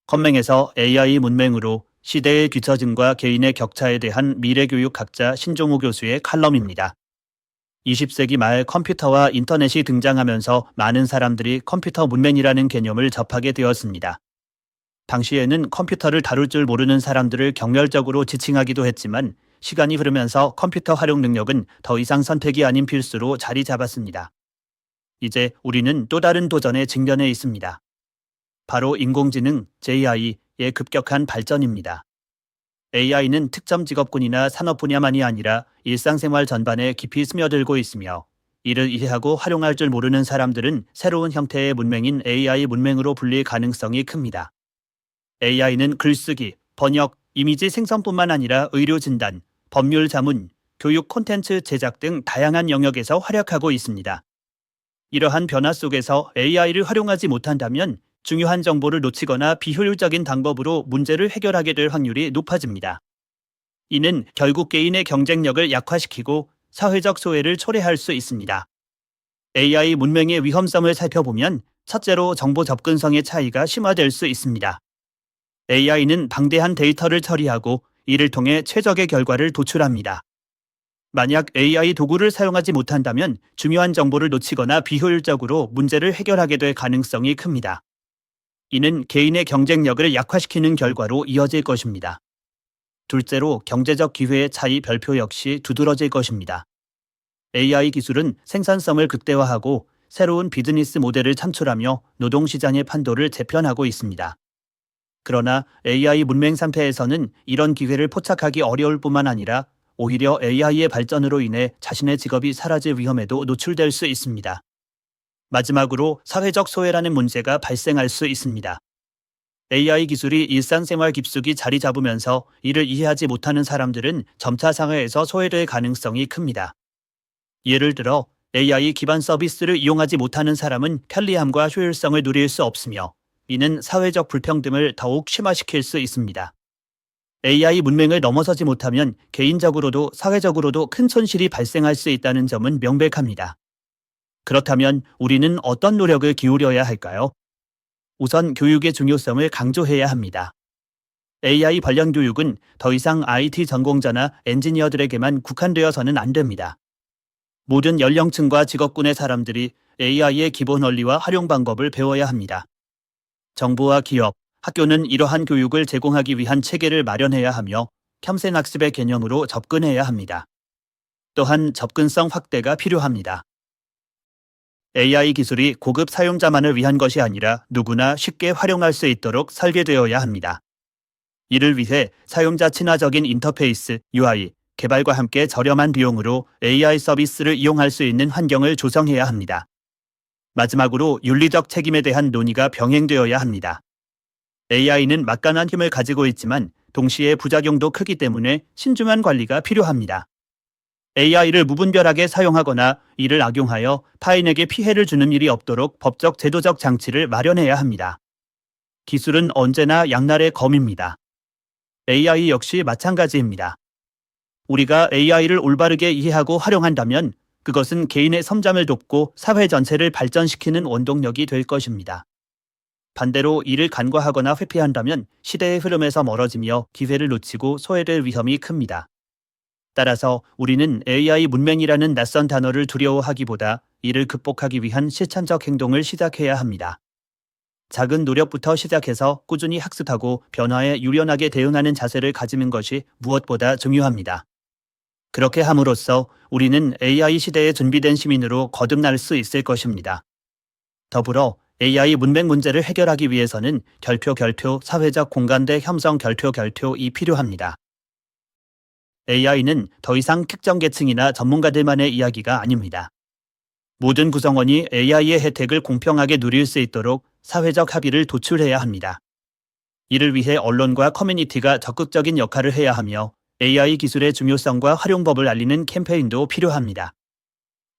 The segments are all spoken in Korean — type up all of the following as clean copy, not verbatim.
컴맹에서 AI 문맹으로 시대의 뒤처짐과 개인의 격차에 대한 미래교육 학자 신종우 교수의 칼럼입니다. 20세기 말 컴퓨터와 인터넷이 등장하면서 많은 사람들이 컴퓨터 문맹이라는 개념을 접하게 되었습니다. 당시에는 컴퓨터를 다룰 줄 모르는 사람들을 경멸적으로 지칭하기도 했지만 시간이 흐르면서 컴퓨터 활용 능력은 더 이상 선택이 아닌 필수로 자리 잡았습니다. 이제 우리는 또 다른 도전에 직면해 있습니다. 바로 인공지능 (AI의) 급격한 발전입니다. AI는 특정 직업군이나 산업 분야만이 아니라 일상생활 전반에 깊이 스며들고 있으며 이를 이해하고 활용할 줄 모르는 사람들은 새로운 형태의 문맹인 AI 문맹으로 불릴 가능성이 큽니다. AI는 글쓰기, 번역, 이미지 생성뿐만 아니라 의료 진단, 법률 자문, 교육 콘텐츠 제작 등 다양한 영역에서 활약하고 있습니다. 이러한 변화 속에서 AI를 활용하지 못한다면 중요한 정보를 놓치거나 비효율적인 방법으로 문제를 해결하게 될 확률이 높아집니다. 이는 결국 개인의 경쟁력을 약화시키고 사회적 소외를 초래할 수 있습니다. AI 문맹의 위험성을 살펴보면 첫째로 정보 접근성의 차이가 심화될 수 있습니다. AI는 방대한 데이터를 처리하고 이를 통해 최적의 결과를 도출합니다. 만약 AI 도구를 사용하지 못한다면 중요한 정보를 놓치거나 비효율적으로 문제를 해결하게 될 가능성이 큽니다. 이는 개인의 경쟁력을 약화시키는 결과로 이어질 것입니다. 둘째로 경제적 기회의 차이 별표 역시 두드러질 것입니다. AI 기술은 생산성을 극대화하고 새로운 비즈니스 모델을 창출하며 노동시장의 판도를 재편하고 있습니다. 그러나 AI 문맹 상태에서는 이런 기회를 포착하기 어려울 뿐만 아니라 오히려 AI의 발전으로 인해 자신의 직업이 사라질 위험에도 노출될 수 있습니다. 마지막으로 사회적 소외라는 문제가 발생할 수 있습니다. AI 기술이 일상생활 깊숙이 자리 잡으면서 이를 이해하지 못하는 사람들은 점차 사회에서 소외될 가능성이 큽니다. 예를 들어 AI 기반 서비스를 이용하지 못하는 사람은 편리함과 효율성을 누릴 수 없으며 이는 사회적 불평등을 더욱 심화시킬 수 있습니다. AI 문맹을 넘어서지 못하면 개인적으로도 사회적으로도 큰 손실이 발생할 수 있다는 점은 명백합니다. 그렇다면 우리는 어떤 노력을 기울여야 할까요? 우선 교육의 중요성을 강조해야 합니다. AI 관련 교육은 더 이상 IT 전공자나 엔지니어들에게만 국한되어서는 안 됩니다. 모든 연령층과 직업군의 사람들이 AI의 기본 원리와 활용 방법을 배워야 합니다. 정부와 기업, 학교는 이러한 교육을 제공하기 위한 체계를 마련해야 하며 첨생학습의 개념으로 접근해야 합니다. 또한 접근성 확대가 필요합니다. AI 기술이 고급 사용자만을 위한 것이 아니라 누구나 쉽게 활용할 수 있도록 설계되어야 합니다. 이를 위해 사용자 친화적인 인터페이스 (UI) 개발과 함께 저렴한 비용으로 AI 서비스를 이용할 수 있는 환경을 조성해야 합니다. 마지막으로 윤리적 책임에 대한 논의가 병행되어야 합니다. AI는 막강한 힘을 가지고 있지만 동시에 부작용도 크기 때문에 신중한 관리가 필요합니다. AI를 무분별하게 사용하거나 이를 악용하여 타인에게 피해를 주는 일이 없도록 법적 제도적 장치를 마련해야 합니다. 기술은 언제나 양날의 검입니다. AI 역시 마찬가지입니다. 우리가 AI를 올바르게 이해하고 활용한다면 그것은 개인의 성장을 돕고 사회 전체를 발전시키는 원동력이 될 것입니다. 반대로 이를 간과하거나 회피한다면 시대의 흐름에서 멀어지며 기회를 놓치고 소외될 위험이 큽니다. 따라서 우리는 AI 문맹이라는 낯선 단어를 두려워하기보다 이를 극복하기 위한 실천적 행동을 시작해야 합니다. 작은 노력부터 시작해서 꾸준히 학습하고 변화에 유연하게 대응하는 자세를 가지는 것이 무엇보다 중요합니다. 그렇게 함으로써 우리는 AI 시대에 준비된 시민으로 거듭날 수 있을 것입니다. 더불어 AI 문맹 문제를 해결하기 위해서는 결표 사회적 공감대 형성 결표이 필요합니다. AI는 더 이상 특정 계층이나 전문가들만의 이야기가 아닙니다. 모든 구성원이 AI의 혜택을 공평하게 누릴 수 있도록 사회적 합의를 도출해야 합니다. 이를 위해 언론과 커뮤니티가 적극적인 역할을 해야 하며 AI 기술의 중요성과 활용법을 알리는 캠페인도 필요합니다.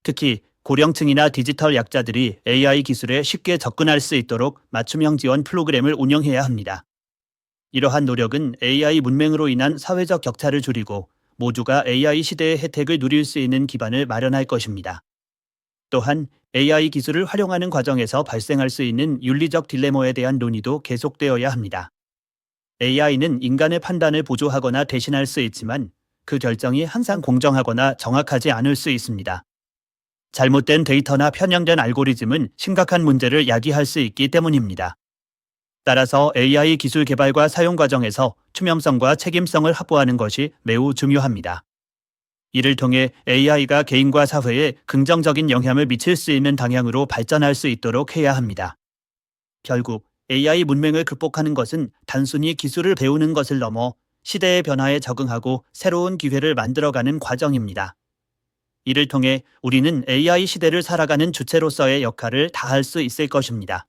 특히 고령층이나 디지털 약자들이 AI 기술에 쉽게 접근할 수 있도록 맞춤형 지원 프로그램을 운영해야 합니다. 이러한 노력은 AI 문맹으로 인한 사회적 격차를 줄이고 모두가 AI 시대의 혜택을 누릴 수 있는 기반을 마련할 것입니다. 또한 AI 기술을 활용하는 과정에서 발생할 수 있는 윤리적 딜레마에 대한 논의도 계속되어야 합니다. AI는 인간의 판단을 보조하거나 대신할 수 있지만 그 결정이 항상 공정하거나 정확하지 않을 수 있습니다. 잘못된 데이터나 편향된 알고리즘은 심각한 문제를 야기할 수 있기 때문입니다. 따라서 AI 기술 개발과 사용 과정에서 투명성과 책임성을 확보하는 것이 매우 중요합니다. 이를 통해 AI가 개인과 사회에 긍정적인 영향을 미칠 수 있는 방향으로 발전할 수 있도록 해야 합니다. 결국 AI 문맹을 극복하는 것은 단순히 기술을 배우는 것을 넘어 시대의 변화에 적응하고 새로운 기회를 만들어가는 과정입니다. 이를 통해 우리는 AI 시대를 살아가는 주체로서의 역할을 다할 수 있을 것입니다.